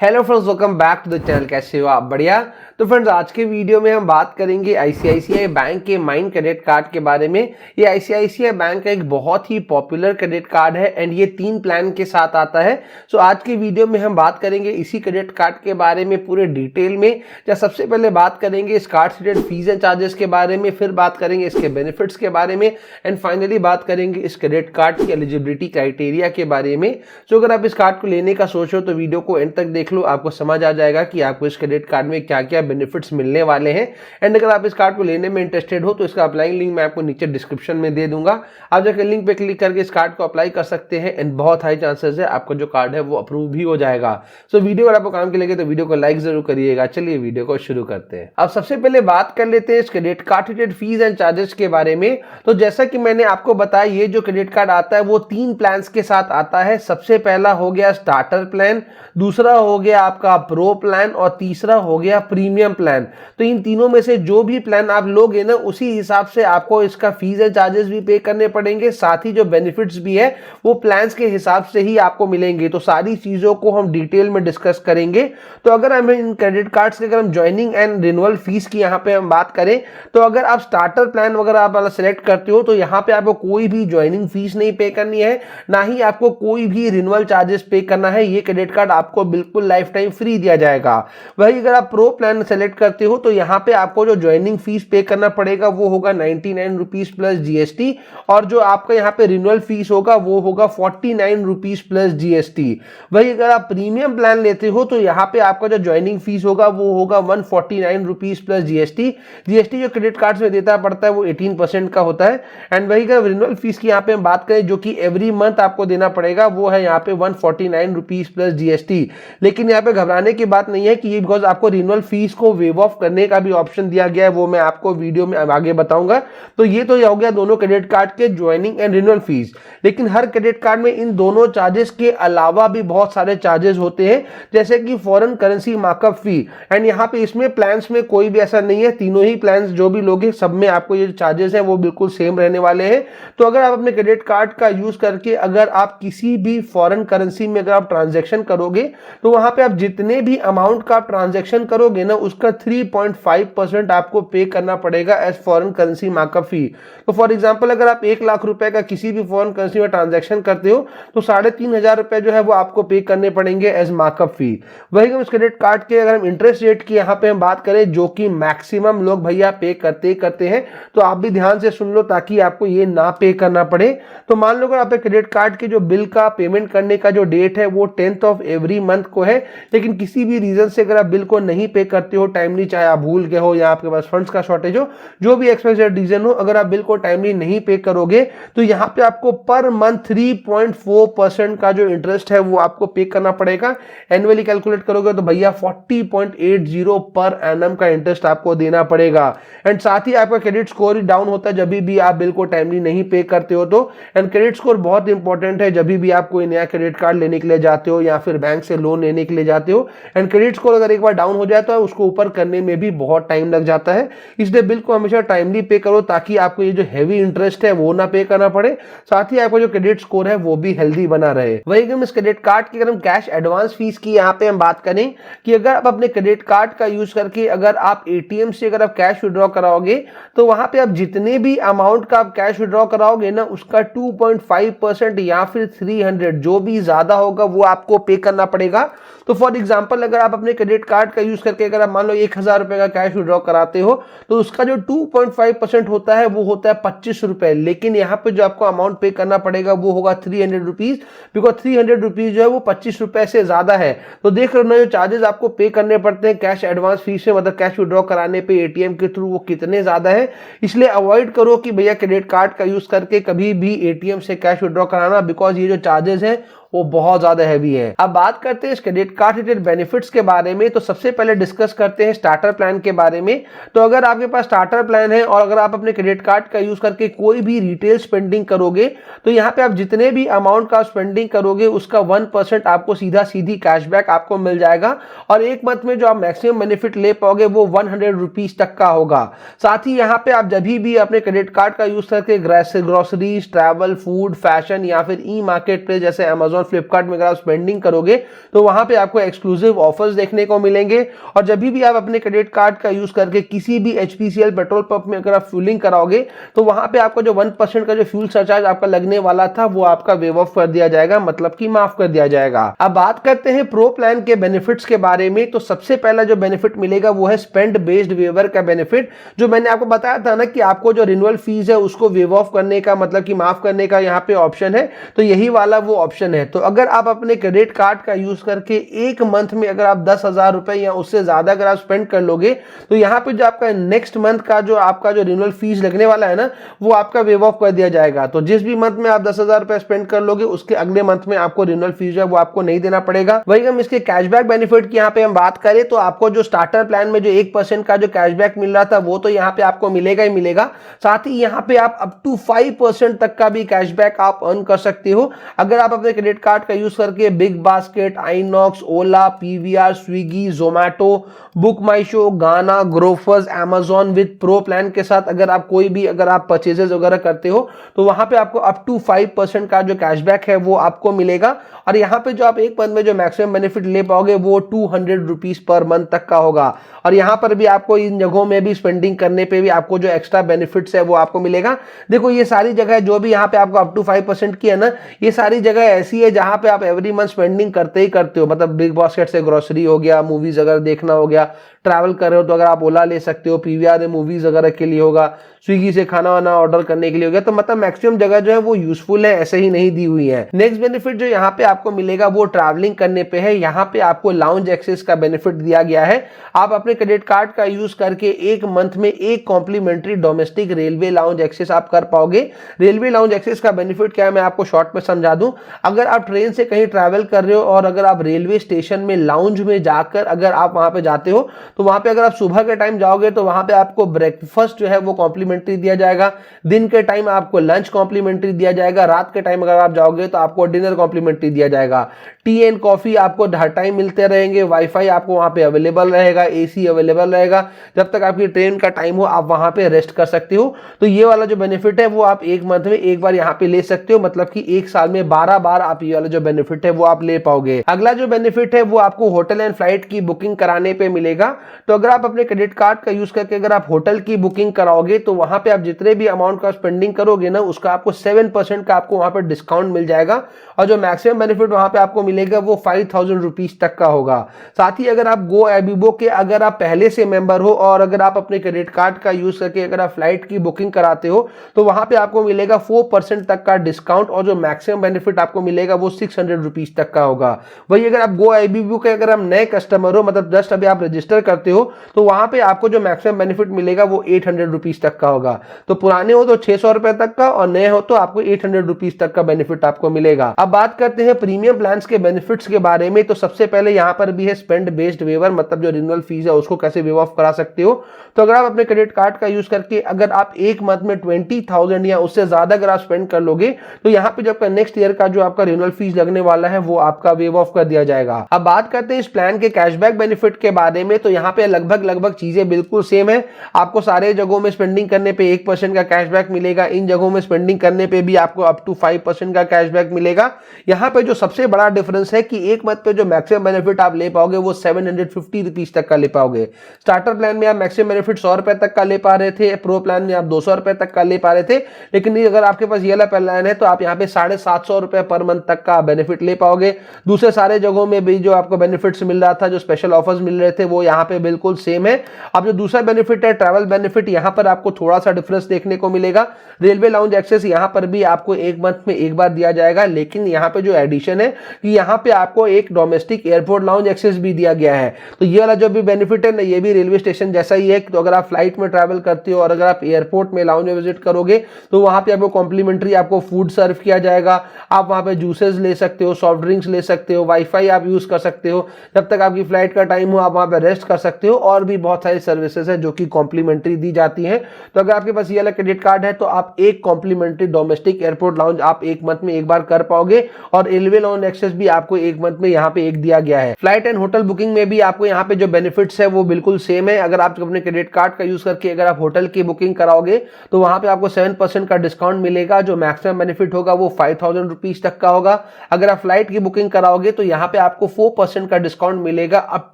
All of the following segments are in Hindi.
Hello friends, welcome back to the channel. कैसे हो आप? बढ़िया। तो फ्रेंड्स, आज के वीडियो में हम बात करेंगे आईसीआईसीआई बैंक के माइंड क्रेडिट कार्ड के बारे में। ये आईसीआईसीआई बैंक का एक बहुत ही पॉपुलर क्रेडिट कार्ड है एंड ये 3 प्लान के साथ आता है। सो आज के वीडियो में हम बात करेंगे इसी क्रेडिट कार्ड के बारे में पूरे डिटेल में। या सबसे पहले बात करेंगे इस कार्ड से रिलेटेड फीस एंड चार्जेस के बारे में, फिर बात करेंगे इसके बेनिफिट्स के बारे में एंड फाइनली बात करेंगे इस क्रेडिट कार्ड की एलिजिबिलिटी क्राइटेरिया के बारे में। सो अगर आप इस कार्ड को लेने का सोचो तो वीडियो को एंड तक देख लो, आपको समझ आ जाएगा कि आपको इस क्रेडिट कार्ड में क्या क्या बेनिफिट्स मिलने वाले हैं। एंड अगर आप इस कार्ड को लेने में इंटरेस्टेड हो तो इसका अप्लाई लिंक मैं आपको नीचे डिस्क्रिप्शन में दे दूंगा। आप जाकर लिंक पे क्लिक करके इस कार्ड को अप्लाई कर सकते हैं एंड बहुत हाई चांसेस है आपका जो कार्ड है वो अप्रूव भी हो जाएगा। सो वीडियो अगर आपको काम के लगे तो वीडियो को लाइक जरूर करिएगा। चलिए वीडियो को शुरू करते हैं। अब सबसे पहले बात कर लेते हैं इस credit card related fees and charges के बारे में। तो जैसा कि मैंने आपको बताया, ये जो क्रेडिट कार्ड आता है वो 3 प्लान्स के साथ आता है। सबसे पहला हो गया स्टार्टर प्लान, दूसरा हो गया आपका प्रो प्लान और तीसरा हो गया प्रीमियम प्लान। तो इन तीनों में से जो भी प्लान आप लोगे ना, उसी हिसाब से आपको इसका फीस एंड चार्जेस भी पे करने पड़ेंगे, साथ ही जो बेनिफिट्स भी है वो प्लान्स के हिसाब से ही आपको मिलेंगे। तो सारी चीजों को हम डिटेल में डिस्कस करेंगे। तो अगर हम इन क्रेडिट कार्ड्स के अगर हम ज्वाइनिंग एंड रिन्यूअल फीस की यहाँ पे हम बात करें तो अगर आप स्टार्टर प्लान वगैरह आप सेलेक्ट करते हो तो यहाँ पे आपको कोई भी ज्वाइनिंग फीस नहीं पे करनी है, ना ही आपको कोई भी रिन्यूअल चार्जेस पे करना है। ये क्रेडिट कार्ड आपको बिल्कुल लाइफ टाइम फ्री दिया जाएगा। वही अगर आप प्रो प्लान सेलेक्ट करते हो तो यहाँ पे आपको जो ज्वाइनिंग फीस पे करना पड़ेगा वो होगा 99 रुपीज प्लस जीएसटी, और जो आपका यहाँ पे रिन्यूअल फीस होगा वो होगा 49 रुपीज प्लस जीएसटी। वही अगर आप प्रीमियम प्लान लेते हो तो यहाँ पे आपका जो ज्वाइनिंग फीस होगा वो होगा 149 रुपीज प्लस जीएसटी। जीएसटी जो क्रेडिट कार्ड में देता पड़ता है वो 18% का होता है। एंड वही अगर रिन्यूअल फीस की यहाँ पे हम बात करें जो कि एवरी मंथ आपको देना पड़ेगा, वो है यहाँ पे 149 रुपीज प्लस जीएसटी। लेकिन यहाँ पे घबराने की बात नहीं है कि ये बिकॉज आपको रिन्यूअल फीस को वेव ऑफ करने का भी ऑप्शन दिया गया है, वो मैं आपको वीडियो में आगे बताऊंगा। तो ये तो हो गया दोनों क्रेडिट कार्ड के ज्वाइनिंग एंड रिन्यूअल फीस। लेकिन हर क्रेडिट कार्ड में इन दोनों चार्जेस के अलावा भी बहुत सारे चार्जेस होते हैं, जैसे कि foreign currency markup fee. And यहाँ पे इसमें प्लान्स में कोई भी ऐसा नहीं है, तीनों ही प्लान्स जो भी लोगे सब में आपको ये चार्जेस है वो बिल्कुल सेम रहने वाले हैं। तो अगर आप अपने क्रेडिट कार्ड का यूज करके अगर आप किसी भी फॉरेन करेंसी में अगर आप ट्रांजेक्शन करोगे तो वहां पे आप जितने भी अमाउंट का आप ट्रांजेक्शन करोगे ना, उसका 3.5% आपको पे करना पड़ेगा एज फॉरेन करेंसी मार्कअप फी। तो फॉर एग्जांपल अगर आप 1 लाख रुपए का किसी भी फॉरेन करेंसी में ट्रांजेक्शन करते हो तो 3,500 रुपए जो है वो आपको पे करने पड़ेंगे एज मार्कअप फी। वही हम इस क्रेडिट कार्ड के अगर हम इंटरेस्ट रेट की यहाँ पे हम बात करें, जो कि मैक्सिमम लोग भैया पे करते हैं, तो आप भी ध्यान से सुन लो ताकि आपको ये ना पे करना पड़े। तो मान लो अगर आप क्रेडिट कार्ड के जो बिल का पेमेंट करने का जो डेट है वो 10th ऑफ एवरी मंथ को है, लेकिन किसी भी रीजन से अगर आप बिल को नहीं पे करते हो टाइमली, चाहे आप भूल गए हो या आपके पास फंड्स का शॉर्टेज हो, जो भी एक्सपेक्टेड रीजन हो, अगर आप बिल को टाइमली नहीं पे करोगे तो यहाँ पे आपको पर मंथ 3.4% का जो इंटरेस्ट है वो आपको पे करना पड़ेगा। एनुअली कैलकुलेट करोगे तो भैया 40.80 पर एनम का इंटरेस्ट आपको देना पड़ेगा। एंड साथ ही आपका क्रेडिट स्कोर ही डाउन होता है जब भी आप बिल को टाइमली नहीं पे करते हो। तो एंड क्रेडिट स्कोर बहुत इंपॉर्टेंट है जब भी आप कोई नया क्रेडिट कार्ड लेने के लिए जाते हो या फिर बैंक से लोन लेने के लिए जाते हो। एंड क्रेडिट स्कोर अगर एक बार डाउन हो जाए तो उसको ऊपर करने में भी बहुत टाइम लग जाता है। इसलिए बिल को हमेशा टाइमली पे करो ताकि आपको ये जो हैवी इंटरेस्ट है वो ना पे करना पड़े, साथ ही आपका जो क्रेडिट स्कोर है वो भी हेल्दी बना रहे। वही हम इस क्रेडिट कार्ड की अगर हम कैश एडवांस फीस की यहाँ पे हम बात करें कि अगर आप अपने क्रेडिट कार्ड का यूज करके अगर आप एटीएम से अगर आप कैश विड्रॉ कराओगे तो वहां पे आप जितने भी अमाउंट का आप कैश विड्रॉ कराओगे ना, उसका 2.5% या फिर 300 जो भी ज्यादा होगा वो आपको पे करना पड़ेगा। तो फॉर एग्जांपल अगर आप अपने क्रेडिट कार्ड का यूज करके अगर आप मान लो 1,000 रुपए का कैश विड्रॉ कराते हो तो उसका जो 2.5% होता है वो होता है 25 रुपए। लेकिन यहाँ पे जो आपको अमाउंट पे करना पड़ेगा वो होगा 300 रुपीज, बिकॉज 300 रुपीज जो है वो 25 रुपए से ज्यादा है। तो देख रहे हो ना जो चार्जेस आपको पे करने पड़ते हैं कैश एडवांस फीस से, मतलब कैश विड्रॉ कराने पे एटीएम के थ्रू, वो कितने ज्यादा है। इसलिए अवॉइड करो कि भैया क्रेडिट कार्ड का यूज करके कभी भी एटीएम से कैश विड्रॉ कराना, बिकॉज ये जो चार्जेस है वो बहुत ज्यादा हैवी है। अब बात करते हैं इस क्रेडिट कार्ड रिलेटेड बेनिफिट्स के बारे में। तो सबसे पहले डिस्कस करते हैं स्टार्टर प्लान के बारे में। तो अगर आपके पास स्टार्टर प्लान है और अगर आप अपने क्रेडिट कार्ड का यूज करके कोई भी रिटेल स्पेंडिंग करोगे तो यहाँ पे आप जितने भी अमाउंट का स्पेंडिंग करोगे उसका 1% आपको सीधा सीधी कैशबैक आपको मिल जाएगा, और एक मंथ में जो आप मैक्सिमम बेनिफिट ले पाओगे वो 100 रुपीज तक का होगा। साथ ही यहाँ पे आप जब भी अपने क्रेडिट कार्ड का यूज करके ग्रोसरीज, ट्रैवल, फूड, फैशन या फिर ई मार्केट प्लेस जैसे अमेजोन अमेजॉन फ्लिपकार्ट में अगर आप स्पेंडिंग करोगे तो वहां पे आपको एक्सक्लूसिव ऑफर्स देखने को मिलेंगे। और जब भी आप अपने क्रेडिट कार्ड का यूज करके किसी भी HPCL पेट्रोल पंप में अगर आप फ्यूलिंग कराओगे तो वहां पे आपको जो 1% का जो फ्यूल सरचार्ज आपका लगने वाला था वो आपका वेव ऑफ कर दिया जाएगा, मतलब कि माफ कर दिया जाएगा। अब बात करते हैं प्रो प्लान के बेनिफिट्स के बारे में। तो सबसे पहला जो बेनिफिट मिलेगा वो है स्पेंड बेस्ड वेवर का बेनिफिट। जो मैंने आपको बताया था ना कि आपको जो रिन्यूअल फीस है उसको वेव ऑफ करने का, मतलब कि माफ करने का यहाँ पे ऑप्शन है, तो यही वाला वो ऑप्शन है। तो अगर आप अपने क्रेडिट कार्ड का यूज करके एक मंथ में अगर आप 10,000 रुपए या उससे ज्यादा अगर आप स्पेंड कर लोगे तो यहाँ पे जो आपका नेक्स्ट मंथ का जो आपका जो रिन्यूअल फीस लगने वाला है ना वो आपका वेव ऑफ कर दिया जाएगा। तो जिस भी मंथ में आप 10,000 रुपए स्पेंड कर लोगे उसके अगले मंथ में आपको रिन्यूअल फीस है वो आपको नहीं देना पड़ेगा। वही हम इसके कैशबैक बेनिफिट की यहाँ पे हम बात करें तो आपको जो स्टार्टर प्लान में जो 1% का जो कैशबैक मिल रहा था वो तो यहाँ पे आपको मिलेगा ही मिलेगा, साथ ही यहाँ पे आप अप टू 5% तक का भी कैशबैक आप अर्न कर सकते हो अगर आप अपने क्रेडिट कार्ड का यूज करके बिग बास्केट, आइनॉक्स, ओला, PVR, स्विगी, जोमैटो, बुक माई शो, गाना, Grofers, Amazon with pro plan के साथ अगर आप कोई भी अगर आप परचेजेस वगैरह करते हो तो वहां पे आपको अप टू 5% का जो कैशबैक है वो आपको मिलेगा। और यहाँ पे जो आप एक मंथ में जो मैक्सिमम बेनिफिट ले पाओगे वो 200 रुपीज पर मंथ तक का होगा। और यहाँ पर भी आपको इन जगहों में भी स्पेंडिंग करने पे भी आपको जो एक्स्ट्रा बेनिफिट्स है वो आपको मिलेगा। देखो ये सारी जगह जो भी यहाँ पे आपको अप टू 5% की है ना, ये सारी जगह ऐसी है जहां पे आप एवरी मंथ स्पेंडिंग करते ही करते हो। मतलब बिग बास्केट से ग्रोसरी हो गया, मूवीज अगर देखना हो गया, ट्रैवल कर रहे हो तो अगर आप ओला ले सकते हो, PVR में मूवीज वगैरह के लिए होगा, स्विगी से खाना वाना ऑर्डर करने के लिए हो गया। तो मतलब मैक्सिमम जगह जो है वो यूजफुल है, ऐसे ही नहीं दी हुई है। नेक्स्ट बेनिफिट जो यहाँ पे आपको मिलेगा वो ट्रैवलिंग करने पे है। यहाँ पे आपको लाउंज एक्सेस का बेनिफिट दिया गया है। आप अपने क्रेडिट कार्ड का यूज करके एक मंथ में एक complimentary domestic railway lounge access आप कर पाओगे। रेलवे लाउंज एक्सेस का बेनिफिट क्या है मैं आपको शॉर्ट में समझा दूं। अगर आप ट्रेन से कहीं ट्रैवल कर रहे हो और अगर आप रेलवे स्टेशन में लाउंज में जाकर अगर आप वहां पे जाते हो तो वहां पे अगर आप सुबह के टाइम जाओगे तो वहां पे आपको ब्रेकफास्ट जो है वो कॉम्प्लीमेंट्री दिया जाएगा, दिन के टाइम आपको लंच कॉम्प्लीमेंट्री दिया जाएगा, रात के टाइम अगर आप जाओगे तो आपको डिनर कॉम्प्लीमेंट्री दिया जाएगा। टी एंड कॉफी आपको हर टाइम मिलते रहेंगे, वाईफाई आपको वहां पे अवेलेबल रहेगा, AC अवेलेबल रहेगा। जब तक आपकी ट्रेन का टाइम हो आप वहां पे रेस्ट कर सकते हो। तो ये वाला जो बेनिफिट है वो आप एक मंथ में एक बार यहाँ पे ले सकते हो, मतलब कि एक साल में 12 बार आप ये वाला जो बेनिफिट है वो आप ले पाओगे। अगला जो बेनिफिट है वो आपको होटल एंड फ्लाइट की बुकिंग कराने पे मिलेगा। तो अगर आप अपने क्रेडिट कार्ड का यूज करके अगर आप होटल की बुकिंग कराओगे तो वहां पे आप जितने भी अमाउंट का स्पेंडिंग करोगे ना उसका आपको 7% का आपको वहां पे डिस्काउंट मिल जाएगा। और जो मैक्सिमम बेनिफिट वहां पे आपको मिलेगा वो 5,000 रुपीज तक का होगा। साथ ही अगर आप गो एबिबो के अगर आप पहले से मेंबर हो और अगर आप अपने क्रेडिट कार्ड का यूज करके अगर आप फ्लाइट की बुकिंग कराते हो तो वहां पे आपको मिलेगा 4% तक का डिस्काउंट। और जो मैक्सिमम बेनिफिट आपको मिलेगा वो 600 रुपीज तक का होगा। वही अगर आप गो एबिबो के अगर आप नए कस्टमर हो, मतलब जस्ट अभी आप रजिस्टर करते हो, तो वहां पे आपको जो मैक्सिमम बेनिफिट मिलेगा वो 800 रुपीज तक का होगा। तो पुराने हो तो 600 रुपए तक का और नए हो तो आपको 800 रुपीज तक का बेनिफिट आपको मिलेगा। अब बात करते हैं प्रीमियम प्लान्स के बेनिफिट्स के बारे में। तो सबसे पहले यहाँ पर भी है स्पेंड बेस्ड वेवर, मतलब जो रिन्यूअल फीस है उसको कैसे वेव ऑफ करा सकते हो। तो अगर आप अपने क्रेडिट कार्ड का यूज करके अगर आप एक मंथ में 20,000 या उससे ज्यादा अगर आप स्पेंड कर लोगे तो यहाँ पे जब नेक्स्ट ईयर का जो आपका रिन्यूअल फीस लगने वाला है वो आपका वेव ऑफ कर दिया जाएगा। अब बात करते हैं इस प्लान के कैशबैक बेनिफिट के बारे में। तो यहाँ पे लगभग चीजें बिल्कुल सेम है। आपको सारे जगहों में स्पेंडिंग करने पे 1% का कैशबैक मिलेगा। इन जगहों में स्पेंडिंग करने पे भी आपको अप टू 5% का कैशबैक मिलेगा। यहाँ पे जो सबसे बड़ा डिफरेंस है कि एक मंथ पे जो मैक्सिमम बेनिफिट आप ले पाओगे वो 750 रुपीज तक का ले पाओगे। स्टार्टर प्लान में आप मैक्सिमम बेनिफिट 100 रुपए तक का ले पा रहे थे, प्रो प्लान में आप 200 रुपए तक का ले पा रहे थे। लेकिन अगर आपके पास ये वाला प्लान है तो आप यहाँ पे 750 रुपए पर मंथ तक का बेनिफिट ले पाओगे। दूसरे सारे जगहों में भी जो आपको बेनिफिट्स मिल रहा था, जो स्पेशल ऑफर्स मिल रहे थे, वो यहाँ पे बिल्कुल सेम है। अब जो दूसरा बेनिफिट है ट्रैवल बेनिफिट, यहाँ पर आपको थोड़ा सा डिफरेंस देखने को मिलेगा। रेलवे लाउंज एक्सेस यहाँ पर भी आपको एक मंथ में एक बार दिया जाएगा, लेकिन यहाँ पे जो एडिशन है कि यहाँ पे आपको एक डोमेस्टिक एयरपोर्ट लाउंज एक्सेस भी दिया गया है। तो ये वाला जो भी बेनिफिट है ना, ये भी रेलवे स्टेशन जैसा ही है। तो अगर आप फ्लाइट में ट्रैवल करते हो और अगर आप एयरपोर्ट में लाउंज में विजिट करोगे तो वहां पे आपको कॉम्प्लीमेंट्री आपको फूड सर्व किया जाएगा। आप वहां पे जूसेस ले सकते हो, सॉफ्ट ड्रिंक्स ले सकते हो, वाईफाई आप यूज कर सकते हो। जब तक आपकी फ्लाइट का टाइम हो आप वहां पे रेस्ट कर सकते हो, और भी बहुत सारी सर्विसेज है जो कि कॉम्प्लीमेंट्री दी जाती हैं। तो अगर आपके पास ये वाला क्रेडिट कार्ड है तो आप एक कॉम्प्लीमेंट्री डोमेस्टिक एयरपोर्ट लाउंज आप एक मंथ में एक बार कर पाओगे, और रेलवे लोन एक्सेस भी आपको एक मंथ में यहाँ पे एक दिया गया है। फ्लाइट एंड होटल बुकिंग में भी आपको यहाँ पे जो बेनिफिट्स है वो बिल्कुल सेम है। अगर आप अपने क्रेडिट कार्ड का यूज करके अगर आप होटल की बुकिंग कराओगे तो वहां पे आपको 7% का डिस्काउंट मिलेगा। जो मैक्सिमम बेनिफिट होगा वो 5000 रुपीज तक का होगा। अगर आप फ्लाइट की बुकिंग कराओगे तो यहाँ पे आपको 4% का डिस्काउंट मिलेगा अप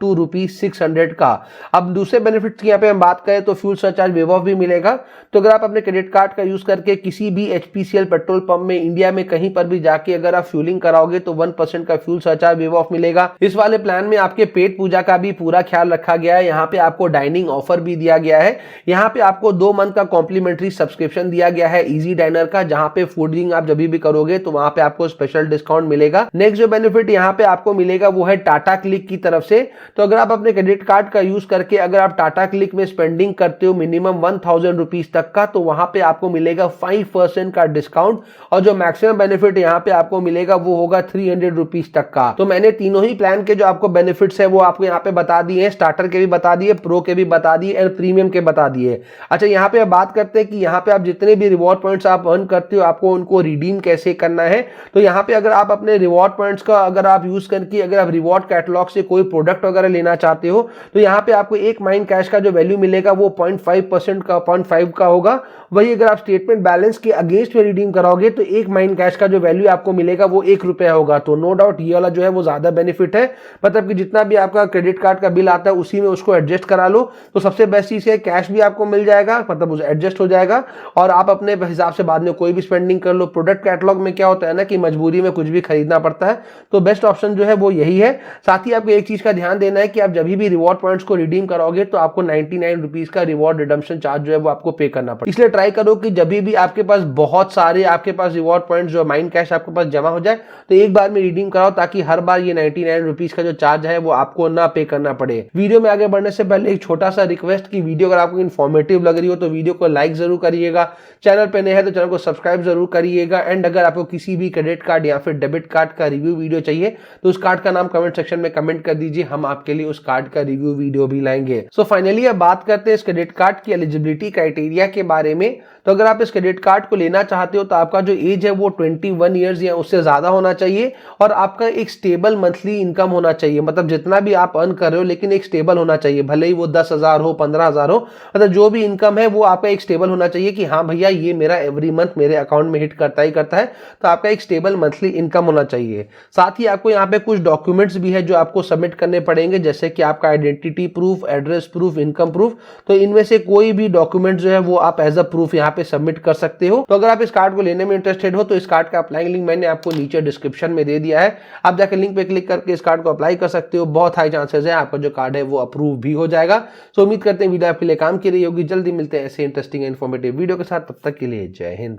टू ₹600 का। अब दूसरे बेनिफिट्स की यहाँ पे हम बात करें तो फ्यूल सरचार्ज वेव ऑफ भी मिलेगा। तो अगर आप अपने क्रेडिट कार्ड का यूज करके किसी भी HPCL पेट्रोल पंप में इंडिया में कहीं पर भी जाके अगर आप फ्यूलिंग कराओगे तो 1% का फ्यूल सरचार्ज वेव ऑफ मिलेगा। इस वाले प्लान में आपके पेट पूजा का भी पूरा ख्याल रखा गया है। यहाँ पे आपको डाइनिंग ऑफर भी दिया गया है। यहाँ पे आपको 2 मंथ का कॉम्प्लीमेंट्री सब्सक्रिप्शन दिया गया है इजी डाइनर का, जहां पे फूडिंग आप जब भी करोगे तो वहां पे आपको स्पेशल डिस्काउंट मिलेगा। नेक्स्ट जो बेनिफिट यहाँ पे आपको मिलेगा वो है टाटा क्लिक की तरफ से। तो अगर आप अपने क्रेडिट कार्ड का यूज करके अगर आप टाटा क्लिक में स्पेंडिंग करते हो मिनिमम 1000 रुपीज तक का, तो वहां पे आपको मिलेगा 5% का डिस्काउंट, और जो मैक्सिमम बेनिफिट यहाँ पे आपको मिलेगा वो होगा 300 रुपीज तक का। तो मैंने तीनों ही प्लान के जो आपको बेनिफिट्स है वो आपको यहाँ पे बता दिए हैं, स्टार्टर के भी बता दिए, प्रो के भी बता दिए एंड प्रीमियम के बता दिए। अच्छा, यहाँ पे बात करते हैं कि यहाँ पे आप जितने भी रिवॉर्ड पॉइंट्स आप अर्न करते हो आपको उनको रिडीम कैसे करना है। तो यहाँ पे अगर आप अपने रिवॉर्ड पॉइंट्स का अगर आप यूज करके अगर आप रिवॉर्ड कैटलॉग से कोई प्रोडक्ट वगैरह लेना चाहते हो तो यहाँ पे आपको एक माइंड कैश का जो वैल्यू मिलेगा वो 0.5% का 0.5 का होगा। वही अगर आप स्टेटमेंट बैलेंस के अगेंस्ट में रिडीम कराओगे तो एक माइंड कैश का जो वैल्यू आपको मिलेगा वो ₹1 होगा। तो नो डाउट ये वाला जो है वो ज्यादा बेनिफिट है। मतलब कि जितना भी आपका क्रेडिट कार्ड का बिल आता है उसी में उसको एडजस्ट करा लो। तो सबसे बेस्ट चीज है कैश भी आपको मिल जाएगा, मतलब उसे एडजस्ट हो जाएगा, और आप अपने हिसाब से बाद में कोई भी स्पेंडिंग कर लो। प्रोडक्ट कैटलॉग में क्या होता है ना कि मजबूरी में कुछ भी खरीदना पड़ता है, तो बेस्ट ऑप्शन जो है वो यही है। साथ ही आपको एक चीज का ध्यान देना है कि आप जब भी रिवॉर्ड पॉइंट्स को रिडीम कराओगे तो आपको 99 रुपीज का रिवॉर्ड रिडम्पशन चार्ज जो है वो आपको पे करना पड़ेगा। इसलिए ट्राई करो कि जब भी आपके पास बहुत सारे आपके पास रिवॉर्ड पॉइंट्स जो माइंड कैश आपके पास जमा हो जाए तो एक बार में रिडीम कराओ, ताकि हर बार ये 99 रुपीज का जो चार्ज है वो आपको ना पे करना पड़े। वीडियो में आगे बढ़ने से पहले एक छोटा सा रिक्वेस्ट की वीडियो अगर आपको इन्फॉर्मेटिव लग रही हो तो वीडियो को लाइक जरूर करिएगा, चैनल पे नए हैं तो चैनल को सब्सक्राइब जरूर करिएगा, एंड अगर आपको किसी भी क्रेडिट कार्ड या फिर डेबिट कार्ड का रिव्यू वीडियो चाहिए तो उस कार्ड का नाम कमेंट सेक्शन में कमेंट कर दीजिए, हम आपके लिए उस कार्ड का रिव्यू वीडियो भी लाएंगे। सो फाइनली अब बात करते हैं इस क्रेडिट कार्ड की एलिजिबिलिटी क्राइटेरिया के बारे में। तो अगर आप इस क्रेडिट कार्ड को लेना चाहते हो तो आपका जो एज है वो 21 ईयर्स या उससे ज्यादा होना चाहिए, और आपका एक स्टेबल मंथली इनकम होना चाहिए। मतलब जितना भी आप अर्न कर रहे हो लेकिन एक स्टेबल होना चाहिए, भले ही वो 10,000 हो 15,000 हो, मतलब जो भी इनकम है वो आपका एक स्टेबल होना चाहिए कि हाँ भैया ये मेरा एवरी मंथ मेरे अकाउंट में हिट करता ही करता है। तो आपका एक स्टेबल मंथली इनकम होना चाहिए। साथ ही आपको यहाँ पे कुछ डॉक्यूमेंट्स भी है जो आपको सबमिट करने पड़ेंगे, जैसे कि आपका identity proof, address proof, income proof. तो इनमें से कोई भी डॉक्यूमेंट जो है वो आप एज अ प्रूफ यहाँ पे सबमिट कर सकते हो। तो अगर आप इस कार्ड को लेने में इंटरेस्टेड हो तो इस कार्ड का अप्लाइंग लिंक मैंने आपको नीचे डिस्क्रिप्शन में दे दिया है, आप जाकर लिंक पे क्लिक करके इस कार्ड को अप्लाई कर सकते हो। बहुत हाई चांसेस है आपका जो कार्ड है वो अप्रूव भी हो जाएगा। सो उम्मीद करते हैं वीडियो आपके लिए काम की रही होगी। जल्दी मिलते हैं ऐसे इंटरेस्टिंग इन्फॉर्मेटिव वीडियो के साथ, तब तक के लिए जय हिंद।